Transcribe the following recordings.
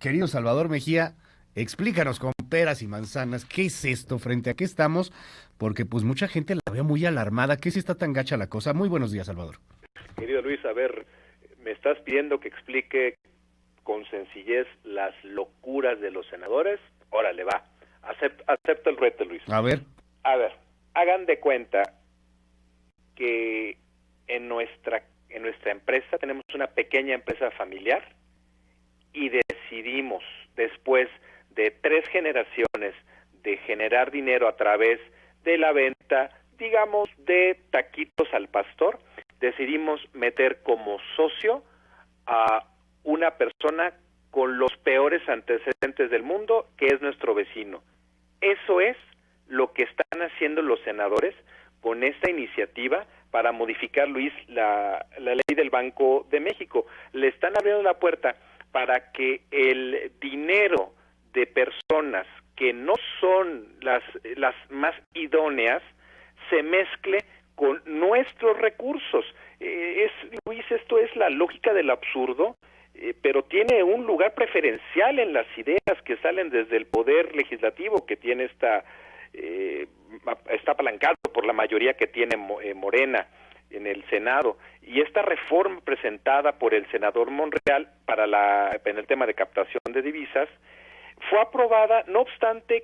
Querido Salvador Mejía, explícanos con peras y manzanas, ¿qué es esto? ¿Frente a qué estamos? Porque pues mucha gente la ve muy alarmada. ¿Qué si está tan gacha la cosa? Muy buenos días, Salvador. Querido Luis, a ver, me estás pidiendo que explique con sencillez las locuras de los senadores. Órale, va. Acepto el reto, Luis. A ver, hagan de cuenta que en nuestra empresa tenemos una pequeña empresa familiar y decidimos, después de 3 generaciones de generar dinero a través de la venta, digamos, de taquitos al pastor, decidimos meter como socio a una persona con los peores antecedentes del mundo, que es nuestro vecino. Eso es lo que están haciendo los senadores con esta iniciativa para modificar, Luis, la ley del Banco de México. Le están abriendo la puerta para que el dinero de personas que no son las más idóneas se mezcle con nuestros recursos. Luis, esto es la lógica del absurdo, pero tiene un lugar preferencial en las ideas que salen desde el poder legislativo, que tiene está apalancado por la mayoría que tiene Morena en el Senado, y esta reforma presentada por el senador Monreal en el tema de captación de divisas fue aprobada, no obstante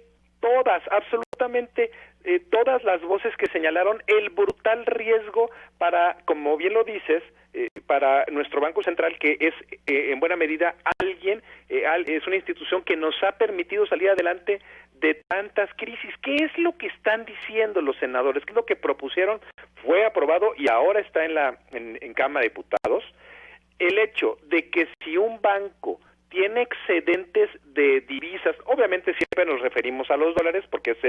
absolutamente todas las voces que señalaron el brutal riesgo para, como bien lo dices, para nuestro Banco Central, que es en buena medida es una institución que nos ha permitido salir adelante de tantas crisis. ¿Qué es lo que están diciendo los senadores? ¿Qué es lo que propusieron? Fue aprobado y ahora está en Cámara de Diputados. El hecho de que si un banco tiene excedentes de divisas, obviamente siempre nos referimos a los dólares porque es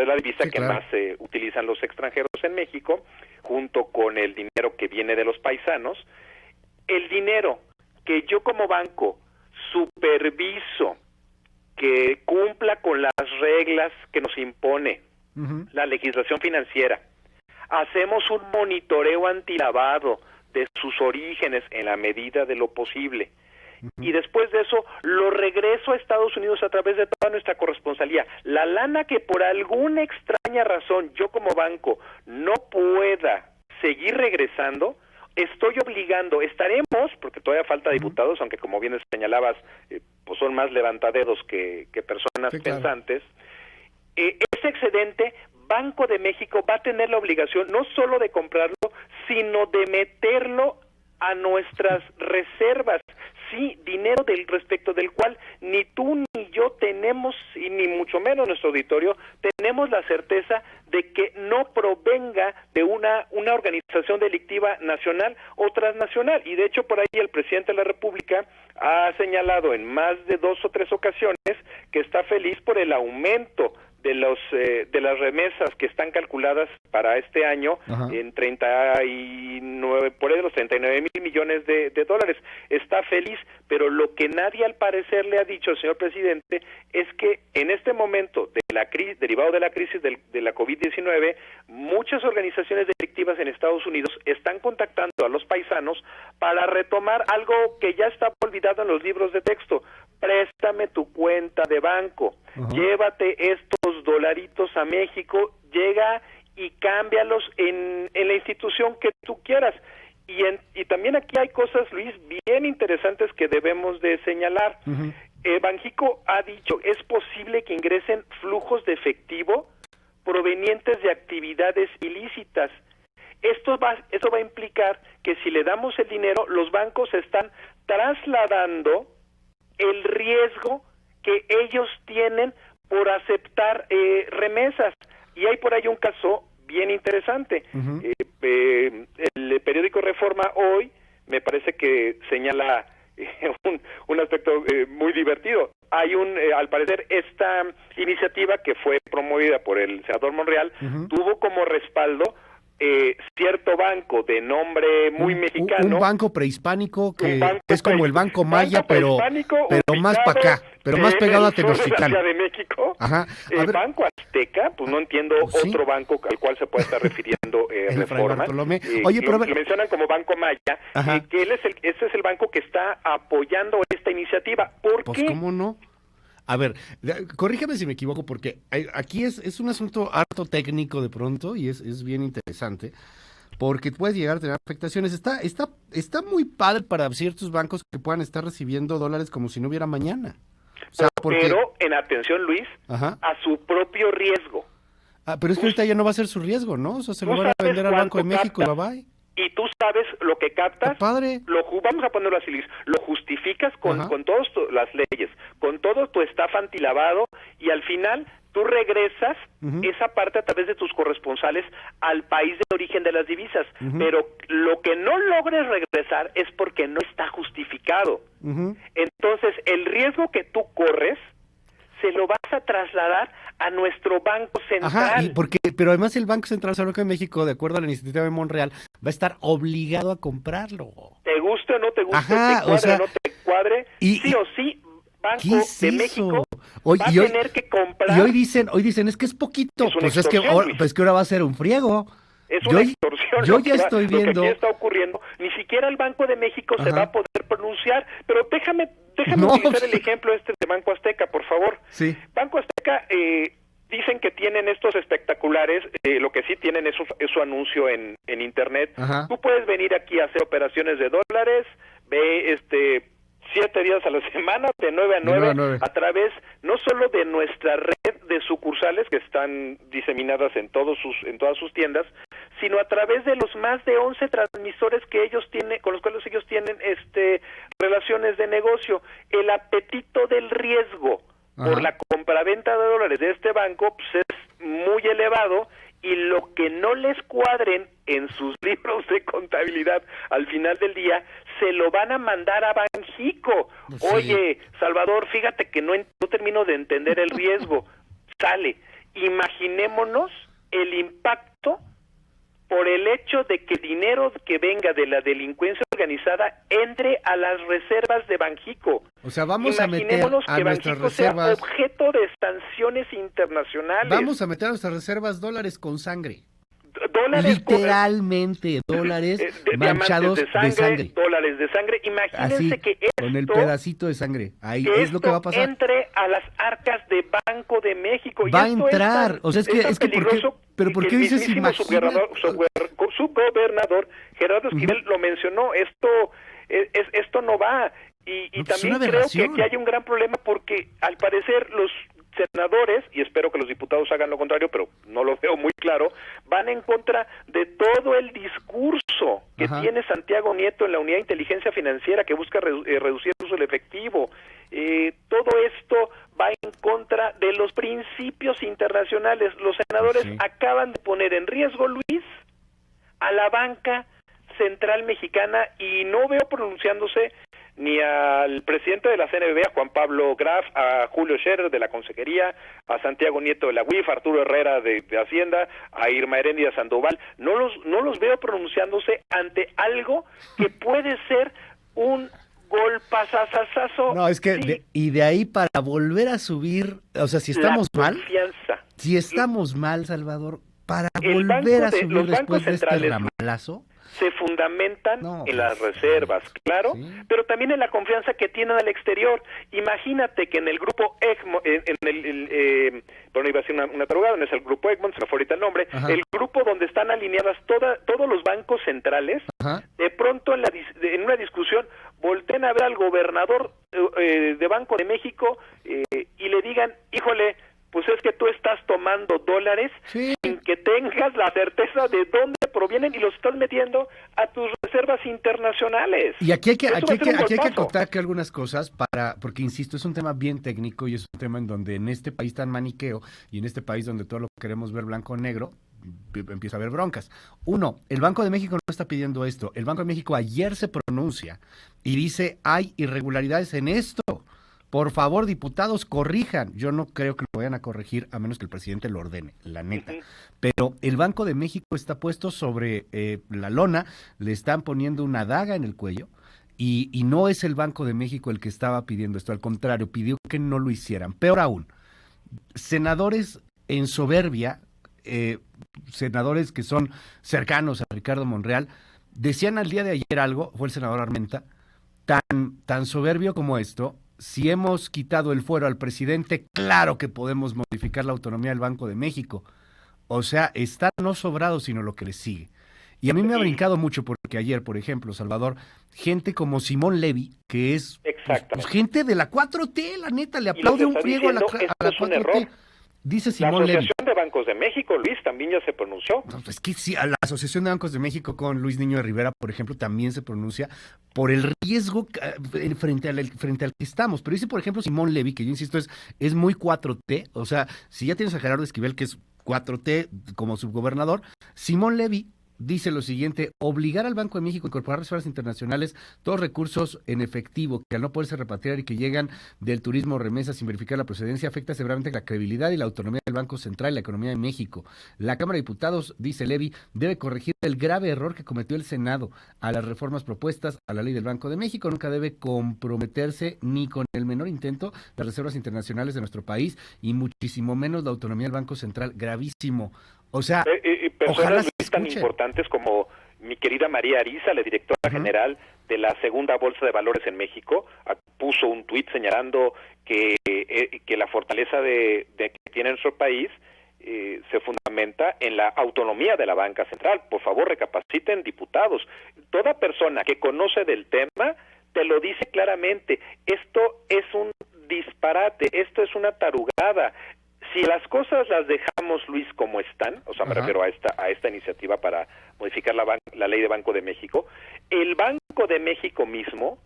la divisa que más utilizan los extranjeros en México, junto con el dinero que viene de los paisanos. El dinero que yo como banco superviso, que cumpla con las reglas que nos impone la legislación financiera, hacemos un monitoreo antilavado de sus orígenes en la medida de lo posible, y después de eso lo regreso a Estados Unidos a través de toda nuestra corresponsalía. La lana que por alguna extraña razón yo como banco no pueda seguir regresando, estaremos, porque todavía falta diputados, aunque como bien señalabas, pues son más levantadedos que personas pensantes. Ese excedente, Banco de México va a tener la obligación no solo de comprarlo, sino de meterlo a nuestras reservas. Sí, dinero respecto del cual ni tú ni yo tenemos, y ni mucho menos nuestro auditorio, tenemos la certeza de que no provenga de una organización delictiva nacional o transnacional. Y de hecho por ahí el presidente de la República ha señalado en más de 2 o 3 ocasiones que está feliz por el aumento de las remesas que están calculadas para este año en 39, por ahí de los 39 mil millones de dólares. Está feliz, pero lo que nadie al parecer le ha dicho al señor presidente es que en este momento de la crisis, derivado de la crisis de la COVID-19, muchas organizaciones delictivas en Estados Unidos están contactando a los paisanos para retomar algo que ya está olvidado en los libros de texto. Préstame tu cuenta de banco, llévate estos dolaritos a México, llega y cámbialos en la institución que tú quieras. Y también aquí hay cosas, Luis, bien interesantes que debemos de señalar. Banjico ha dicho, es posible que ingresen flujos de efectivo provenientes de actividades ilícitas. Eso va a implicar que si le damos el dinero, los bancos están trasladando el riesgo que ellos tienen por aceptar remesas. Y hay por ahí un caso bien interesante. El periódico Reforma hoy me parece que señala un aspecto muy divertido. Hay al parecer esta iniciativa que fue promovida por el senador Monreal tuvo como respaldo cierto banco de nombre muy mexicano. Un banco prehispánico que es como el Banco Maya, pero más para acá. pero más pegado a Tenochtitlán. Ciudad de México. Ajá. Banco Azteca, pues no entiendo ¿sí? Otro banco al cual se puede estar refiriendo Reforma. Oye, pero lo mencionan como Banco Maya, que ese es el banco que está apoyando esta iniciativa. ¿Por pues, qué? ¿cómo no? A ver, corrígeme si me equivoco, porque aquí es un asunto harto técnico de pronto y es bien interesante, porque puedes llegar a tener afectaciones. Está muy padre para ciertos bancos que puedan estar recibiendo dólares como si no hubiera mañana. O sea, pero, en atención, Luis, a su propio riesgo. Pero es que ahorita ya no va a ser su riesgo, ¿no? O sea, se lo van a vender al Banco de México y bye. Y tú sabes lo que captas, padre. Vamos a ponerlo así, Luis, lo justificas con todas las leyes, con todo tu staff antilavado, y al final tú regresas esa parte a través de tus corresponsales al país de origen de las divisas, pero lo que no logres regresar es porque no está justificado. Entonces, el riesgo que tú corres se lo vas a trasladar a nuestro Banco Central. Pero además el Banco Central de México, de acuerdo a la iniciativa de Monreal, va a estar obligado a comprarlo. Te guste o no te guste, te cuadre o no te cuadre, sí o sí, Banco de México va a tener que comprar. Y hoy dicen, es que es poquito. Es que ahora va a ser un friego. Es una extorsión. Yo ya estoy viendo. Lo que aquí está ocurriendo, ni siquiera el Banco de México se va a poder pronunciar, pero déjame utilizar el ejemplo de Banco Azteca, por favor. Sí. Banco Azteca, dicen que tienen estos espectaculares, lo que sí tienen es su anuncio en internet. Tú puedes venir aquí a hacer operaciones de dólares, ve 7 días a la semana, de 9 a 9, a través no solo de nuestra red de sucursales que están diseminadas en todas sus tiendas, sino a través de los más de 11 transmisores que ellos tienen, con los cuales ellos tienen relaciones de negocio. El apetito del riesgo por la compraventa de dólares de este banco pues, es muy elevado, y lo que no les cuadren en sus libros de contabilidad al final del día se lo van a mandar a Banxico. Sí. Oye, Salvador, fíjate que no termino de entender el riesgo. Sale. Imaginémonos el impacto por el hecho de que el dinero que venga de la delincuencia organizada entre a las reservas de Banxico. O sea, vamos a meter a nuestras reservas, sea objeto de sanciones internacionales. Vamos a meter a nuestras reservas dólares con sangre. Literalmente, dólares manchados de sangre. Dólares de sangre. Imagínense así, que esto, con el pedacito de sangre, ahí es lo que va a pasar. Entre a las arcas de Banco de México. Va a entrar, o sea, es que ¿por qué dices subgobernador Gerardo Esquivel lo mencionó? Esto no va. Y también creo que aquí hay un gran problema porque al parecer los senadores, y espero que los diputados hagan lo contrario, pero no lo veo muy claro, van en contra de todo el discurso que tiene Santiago Nieto en la Unidad de Inteligencia Financiera, que busca reducir el uso del efectivo. Todo esto va en contra de los principios internacionales. Los senadores acaban de poner en riesgo, Luis, a la banca central mexicana, y no veo pronunciándose ni al presidente de la CNBV, a Juan Pablo Graf, a Julio Scherer de la Consejería, a Santiago Nieto de la UIF, a Arturo Herrera de Hacienda, a Irma Heréndira Sandoval. No los veo pronunciándose ante algo que puede ser un golpazazazazo. No, es que de ahí para volver a subir, o sea, si estamos mal, Salvador, para volver a subir después de este ramalazo, se fundamentan en las reservas, claro, pero también en la confianza que tienen al exterior. Imagínate que en el grupo Egmont, bueno, iba a ser una tarugada, no es el grupo Egmont, se me fue ahorita el nombre, el grupo donde están alineadas todos los bancos centrales, de pronto en una discusión volteen a ver al gobernador de Banco de México y le digan, híjole, pues es que tú estás tomando dólares sin que tengas la certeza de dónde provienen y los estás metiendo a tus reservas internacionales. Y aquí hay que acotar que algunas cosas porque insisto, es un tema bien técnico y es un tema en donde en este país tan maniqueo y en este país donde todo lo queremos ver blanco o negro, empieza a haber broncas. Uno, el Banco de México no está pidiendo esto. El Banco de México ayer se pronuncia y dice, hay irregularidades en esto. Por favor, diputados, corrijan. Yo no creo que lo vayan a corregir a menos que el presidente lo ordene, la neta. Pero el Banco de México está puesto sobre la lona, le están poniendo una daga en el cuello y no es el Banco de México el que estaba pidiendo esto, al contrario, pidió que no lo hicieran. Peor aún, senadores en soberbia, senadores que son cercanos a Ricardo Monreal, decían al día de ayer algo, fue el senador Armenta, tan soberbio como esto: si hemos quitado el fuero al presidente, claro que podemos modificar la autonomía del Banco de México. O sea, está no sobrado, sino lo que le sigue. Y a mí me ha brincado mucho porque ayer, por ejemplo, Salvador, gente como Simón Levy, que es pues, gente de la 4T, la neta, le aplaude un friego a la 4T. Dice Simón Levy. La Asociación de Bancos de México, Luis, también ya se pronunció. No, es que sí, a la Asociación de Bancos de México con Luis Niño de Rivera, por ejemplo, también se pronuncia por el riesgo frente al que estamos. Pero dice, por ejemplo, Simón Levy, que yo insisto, es muy 4T, o sea, si ya tienes a Gerardo Esquivel, que es 4T como subgobernador, Simón Levy dice lo siguiente: obligar al Banco de México a incorporar reservas internacionales, todos recursos en efectivo que al no poderse repatriar y que llegan del turismo o remesas sin verificar la procedencia, afecta severamente la credibilidad y la autonomía del Banco Central y la economía de México. La Cámara de Diputados, dice Levy, debe corregir el grave error que cometió el Senado a las reformas propuestas a la ley del Banco de México. Nunca debe comprometerse ni con el menor intento las reservas internacionales de nuestro país y muchísimo menos la autonomía del Banco Central. Gravísimo. O sea, personas tan importantes como mi querida María Ariza, la directora general de la segunda Bolsa de Valores en México, puso un tuit señalando que la fortaleza que tiene nuestro país se fundamenta en la autonomía de la banca central. Por favor, recapaciten, diputados. Toda persona que conoce del tema te lo dice claramente. Esto es un disparate, esto es una tarugada. Si las cosas las dejamos, Luis, como están, o sea, me refiero a esta iniciativa para modificar la ley de Banco de México, el Banco de México mismo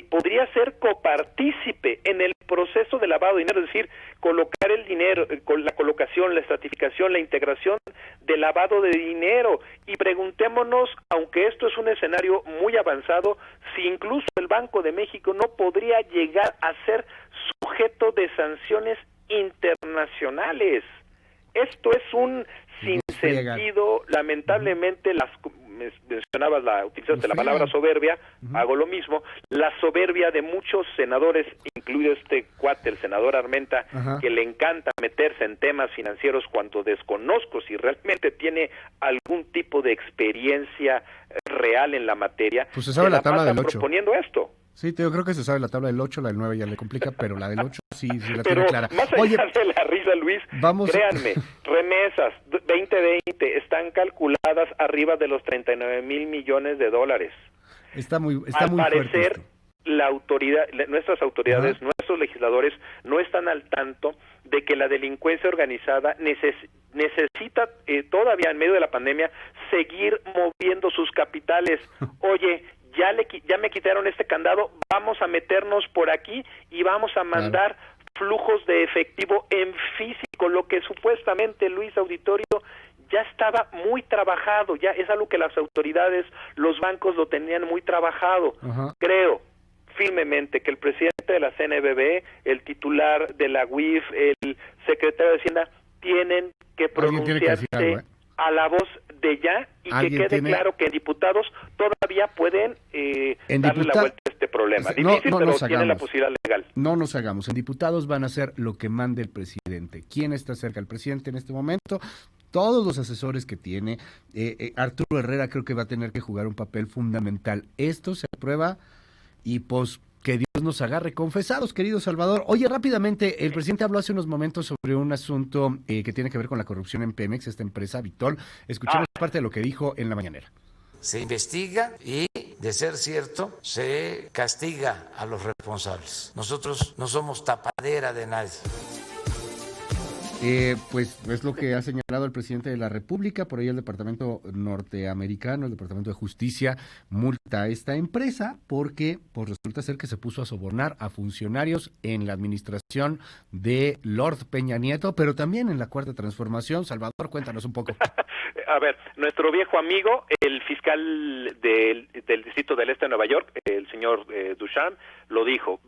podría ser copartícipe en el proceso de lavado de dinero, es decir, colocar el dinero, con la colocación, la estratificación, la integración de lavado de dinero. Y preguntémonos, aunque esto es un escenario muy avanzado, si incluso el Banco de México no podría llegar a ser sujeto de sanciones internacionales. Esto es un sinsentido. Lamentablemente, utilizaste la palabra soberbia, hago lo mismo, la soberbia de muchos senadores, incluido este cuate, el senador Armenta, que le encanta meterse en temas financieros cuando desconozco si realmente tiene algún tipo de experiencia real en la materia. Pues se sabe la tabla del 8. Proponiendo esto. Sí, yo creo que se sabe la tabla del 8, la del 9 ya le complica, pero la del 8 sí la pero tiene clara. Más allá de la risa, Luis, créanme, remesas 2020 están calculadas arriba de los 39 mil millones de dólares. Está muy Al parecer, fuerte esto. nuestras autoridades, nuestros legisladores no están al tanto de que la delincuencia organizada necesita todavía en medio de la pandemia seguir moviendo sus capitales. Oye, ya me quitaron este candado, vamos a meternos por aquí y vamos a mandar flujos de efectivo en físico, lo que supuestamente, Luis Auditorio, ya estaba muy trabajado, ya es algo que las autoridades, los bancos lo tenían muy trabajado. Creo firmemente que el presidente de la CNBV, el titular de la UIF, el secretario de Hacienda, tienen que pronunciarse a la voz de ya y que quede claro que diputados todavía pueden darle la vuelta a este problema. Difícil, pero tienen la posibilidad legal. No nos hagamos. En diputados van a hacer lo que mande el presidente. ¿Quién está cerca del presidente en este momento? Todos los asesores que tiene. Arturo Herrera creo que va a tener que jugar un papel fundamental. Esto se aprueba y pues que Dios nos agarre confesados, querido Salvador. Oye, rápidamente, el presidente habló hace unos momentos sobre un asunto que tiene que ver con la corrupción en Pemex, esta empresa Vitol. Escuchemos parte de lo que dijo en la mañanera. Se investiga y, de ser cierto, se castiga a los responsables. Nosotros no somos tapadera de nadie. Pues es lo que ha señalado el presidente de la República. Por ahí el Departamento Norteamericano, el Departamento de Justicia, multa a esta empresa porque pues resulta ser que se puso a sobornar a funcionarios en la administración de Lord Peña Nieto, pero también en la Cuarta Transformación. Salvador, cuéntanos un poco. A ver, nuestro viejo amigo, el fiscal del Distrito del Este de Nueva York, el señor Duchamp, lo dijo.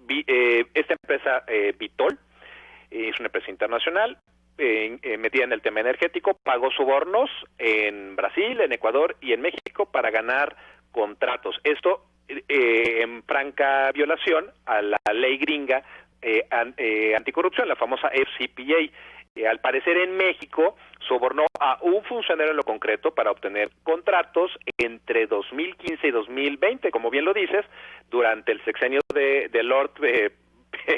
Esta empresa Vitol es una empresa internacional, metida en el tema energético, pagó sobornos en Brasil, en Ecuador y en México para ganar contratos. Esto en franca violación a la ley gringa anticorrupción, la famosa FCPA. Al parecer en México sobornó a un funcionario en lo concreto para obtener contratos entre 2015 y 2020, como bien lo dices, durante el sexenio de Lord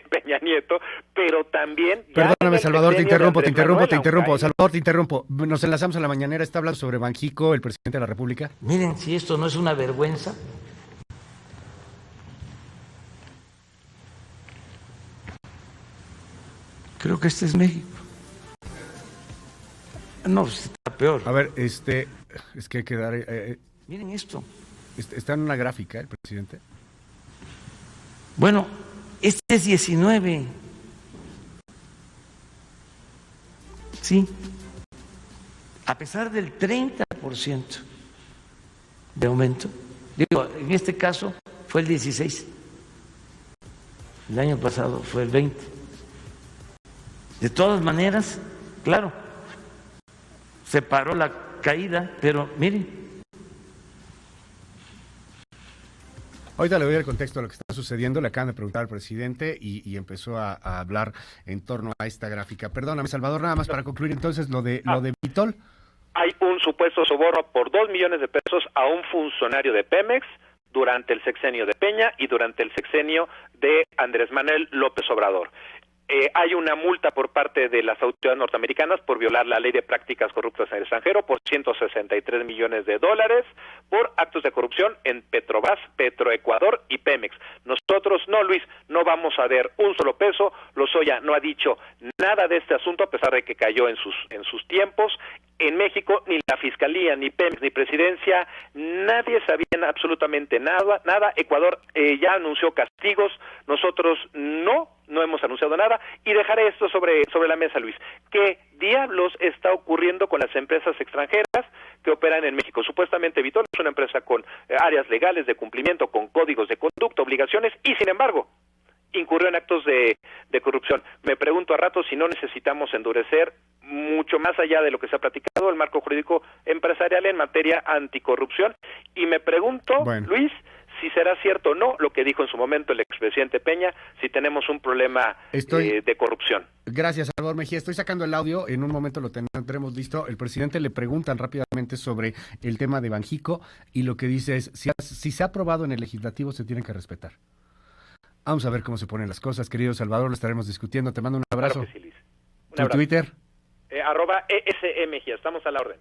Peña Nieto, pero también... Perdóname, Salvador, te interrumpo. Salvador, te interrumpo. Nos enlazamos a la mañanera, está hablando sobre Banjico, el presidente de la República. Miren, si esto no es una vergüenza. Creo que este es México. No, pues está peor. A ver, es que hay que dar... miren esto. Está en una gráfica el presidente. Bueno, este es 19. Sí. A pesar del 30% de aumento. Digo, en este caso fue el 16. El año pasado fue el 20. De todas maneras, claro, se paró la caída, pero miren. Ahorita le doy el contexto de lo que está sucediendo, le acaban de preguntar al presidente y empezó a hablar en torno a esta gráfica. Perdóname, Salvador, nada más para concluir entonces lo de Vitol. Hay un supuesto soborno por 2 millones de pesos a un funcionario de Pemex durante el sexenio de Peña y durante el sexenio de Andrés Manuel López Obrador. Hay una multa por parte de las autoridades norteamericanas por violar la ley de prácticas corruptas en el extranjero por $163 millones por actos de corrupción en Petrobras, Petroecuador y Pemex. Nosotros no, Luis, no vamos a ver un solo peso. Lozoya no ha dicho nada de este asunto a pesar de que cayó en sus tiempos. En México ni la Fiscalía, ni Pemex, ni Presidencia, nadie sabía absolutamente nada. Ecuador ya anunció castigos, nosotros no hemos anunciado nada, y dejaré esto sobre la mesa, Luis. ¿Qué diablos está ocurriendo con las empresas extranjeras que operan en México? Supuestamente Vitol es una empresa con áreas legales de cumplimiento, con códigos de conducta, obligaciones, y sin embargo incurrió en actos de corrupción. Me pregunto a ratos si no necesitamos endurecer mucho más allá de lo que se ha platicado el marco jurídico empresarial en materia anticorrupción, y me pregunto, Luis, si será cierto o no lo que dijo en su momento el expresidente Peña, si tenemos un problema de corrupción. Gracias, Salvador Mejía. Estoy sacando el audio, en un momento lo tendremos listo. El presidente le preguntan rápidamente sobre el tema de Banjico y lo que dice es, si se ha aprobado en el legislativo se tiene que respetar. Vamos a ver cómo se ponen las cosas, querido Salvador, lo estaremos discutiendo. Te mando un abrazo. Claro que sí, Luis. ¿Tu Twitter? @ESMGía, estamos a la orden.